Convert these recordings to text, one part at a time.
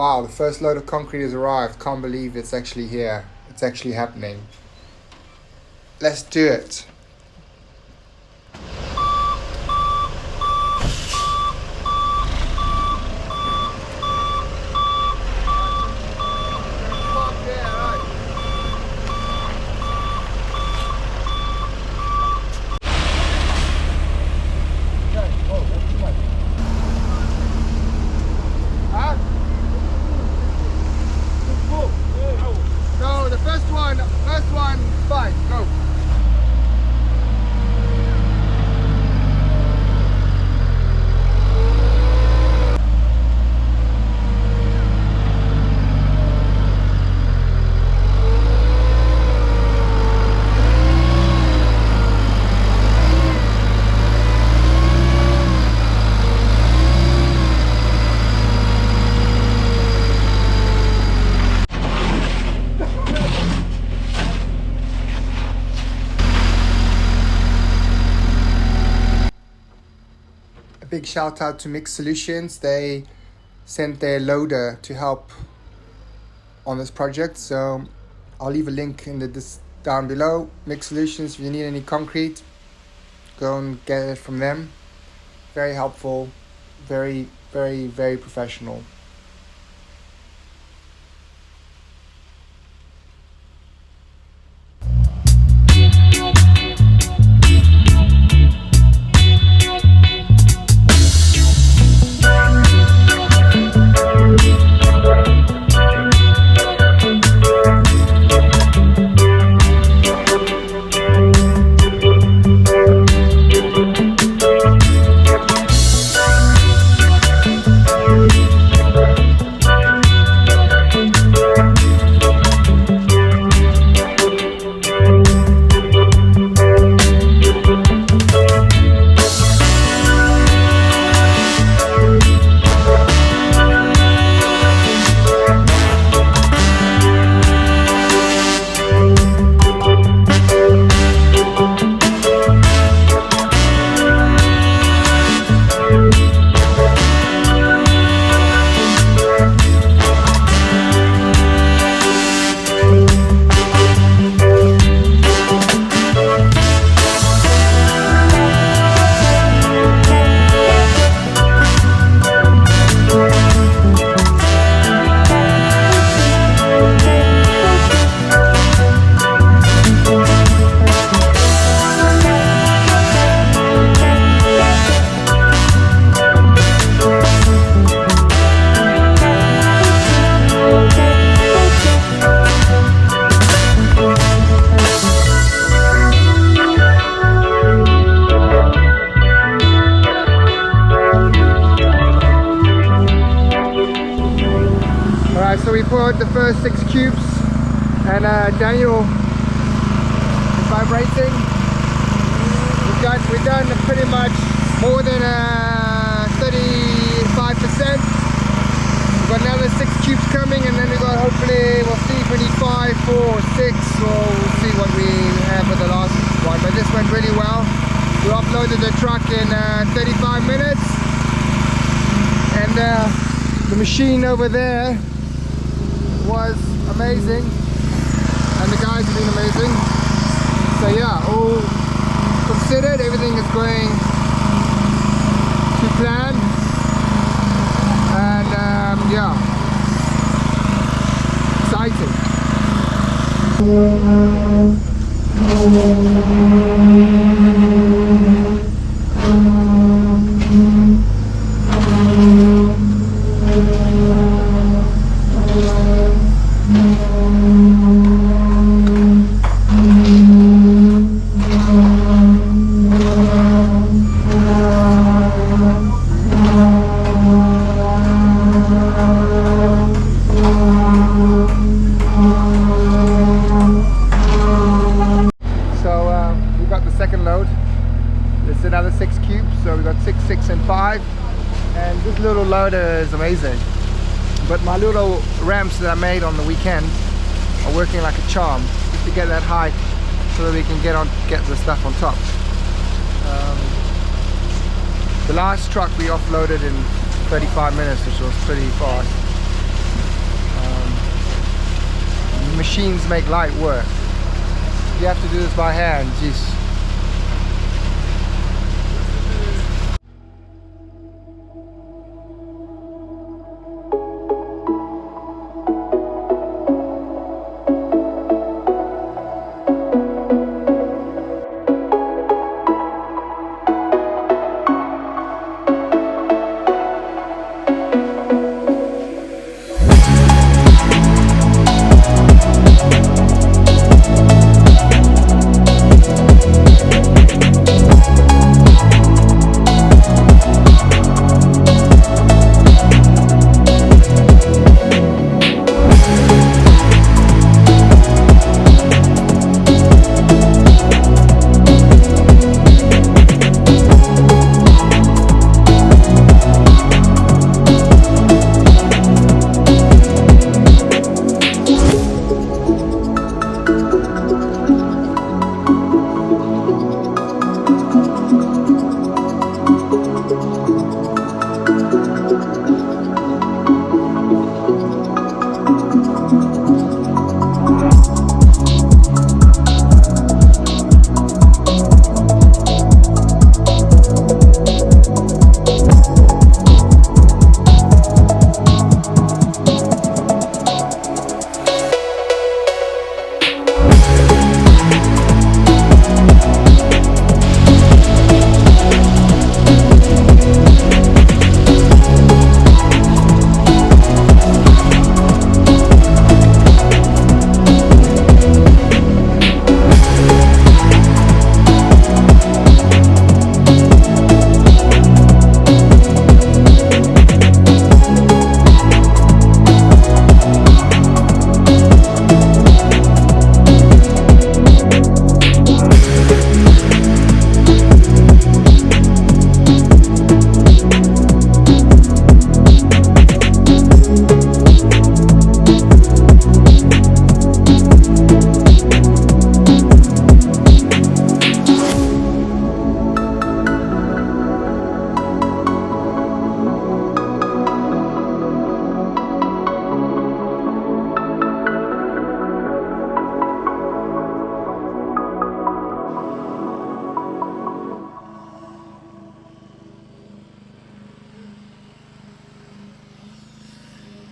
Wow, the first load of concrete has arrived. Can't believe it's actually here. It's actually happening. Let's do it. First one, fine, go. Big shout out to Mix Solutions. They sent their loader to help on this project, so I'll leave a link in this down below. Mix Solutions, if you need any concrete, go and get it from them. Very helpful, very professional. So we poured the first 6 cubes, and Daniel is vibrating. We've done pretty much more than 35%. We've got another 6 cubes coming, and then we've got, hopefully, we'll see if we need 5, 4, 6, or we'll see what we have for the last one. But this went really well. We uploaded the truck in 35 minutes, and the machine over there was amazing, and the guys have been amazing. So yeah, all considered, everything is going to plan, and yeah, exciting. Another 6 cubes, so we got 6, 6 and 5, and this little loader is amazing. But my little ramps that I made on the weekend are working like a charm, just to get that height so that we can get the stuff on top. The last truck we offloaded in 35 minutes, which was pretty fast. machines make light work. You have to do this by hand. Jeez.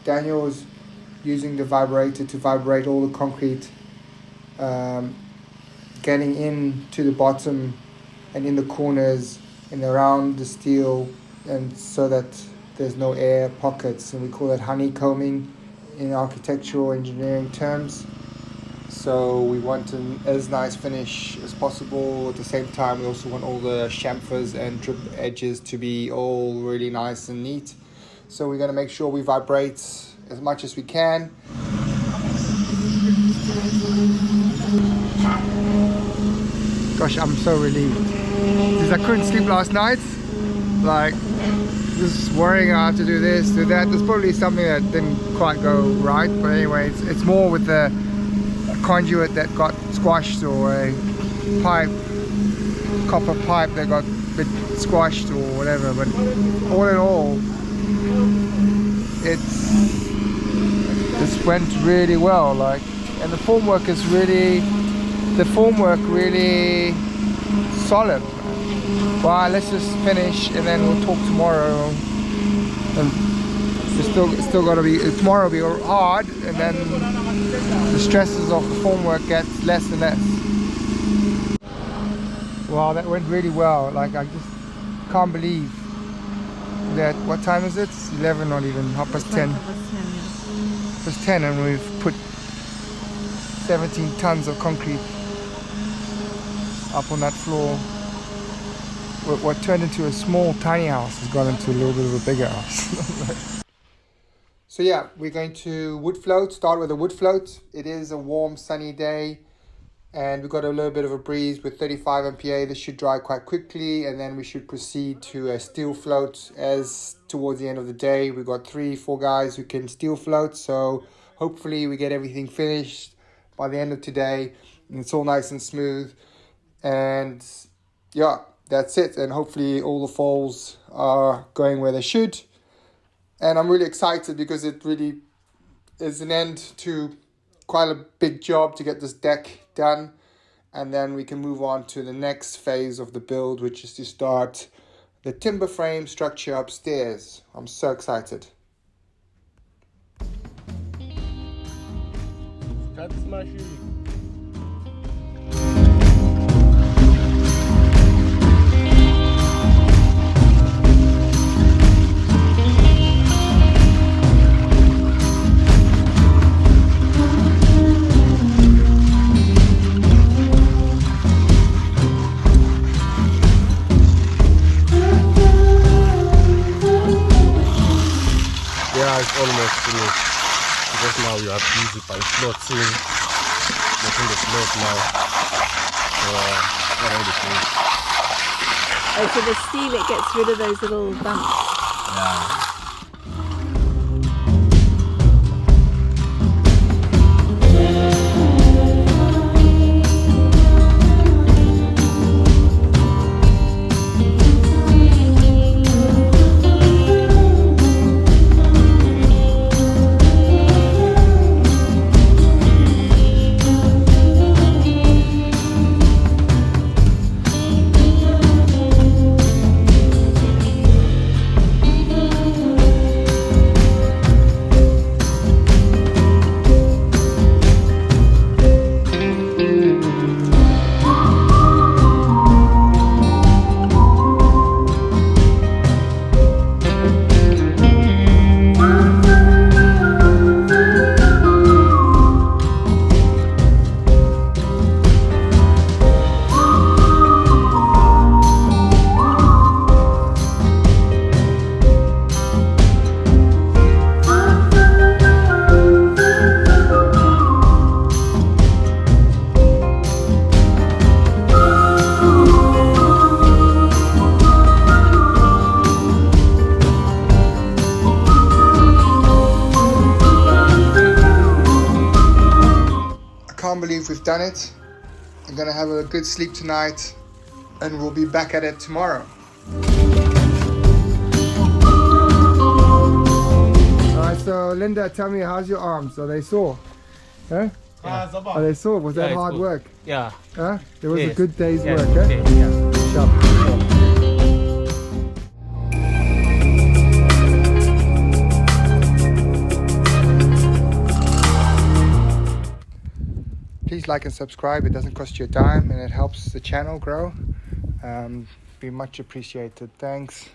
Daniel's using the vibrator to vibrate all the concrete, getting in to the bottom and in the corners and around the steel, and so that there's no air pockets, and we call that honeycombing in architectural engineering terms. So we want an as nice finish as possible. At the same time, we also want all the chamfers and drip edges to be all really nice and neat. So we're going to make sure we vibrate as much as we can. Gosh, I'm so relieved. Because I couldn't sleep last night. Like, just worrying I have to do this, do that. There's probably something that didn't quite go right. But anyway, it's more with the conduit that got squashed, or a pipe, copper pipe that got a bit squashed or whatever. But all in all, this went really well. Like, and the formwork really solid. Well, let's just finish and then we'll talk tomorrow. And it's still got to be, tomorrow will be hard, and then the stresses of the formwork get less and less. Wow, that went really well. Like, I just can't believe that. What time is it? It's 11, not even, 10:30. It's 10, and we've put 17 tons of concrete up on that floor. What turned into a small tiny house has gone into a little bit of a bigger house. So yeah, we're going to wood float. Start with a wood float. It is a warm sunny day, and we've got a little bit of a breeze with 35 MPa. This should dry quite quickly, and then we should proceed to a steel float as towards the end of the day. We've got 3-4 guys who can steel float, so hopefully we get everything finished by the end of today and it's all nice and smooth. And yeah, that's it. And hopefully all the falls are going where they should. And I'm really excited because it really is an end to quite a big job to get this deck done, and then we can move on to the next phase of the build, which is to start the timber frame structure upstairs. I'm so excited. That's smashing. Yeah, it's almost finished because now we are busy by slotting, making the slot now. Already finished. Oh, so the steel, it gets rid of those little bumps. Yeah. Can't believe we've done it. I'm gonna have a good sleep tonight, and we'll be back at it tomorrow. Alright, so Linda, tell me, how's your arms? Are they sore? Huh? Yeah. Are they sore? Was that hard good. work? Yeah. Huh? It was a Yes. good day's Yes, work, good eh? day, yeah. Sharp. Please like and subscribe. It doesn't cost you a dime, and it helps the channel grow. Be much appreciated. Thanks.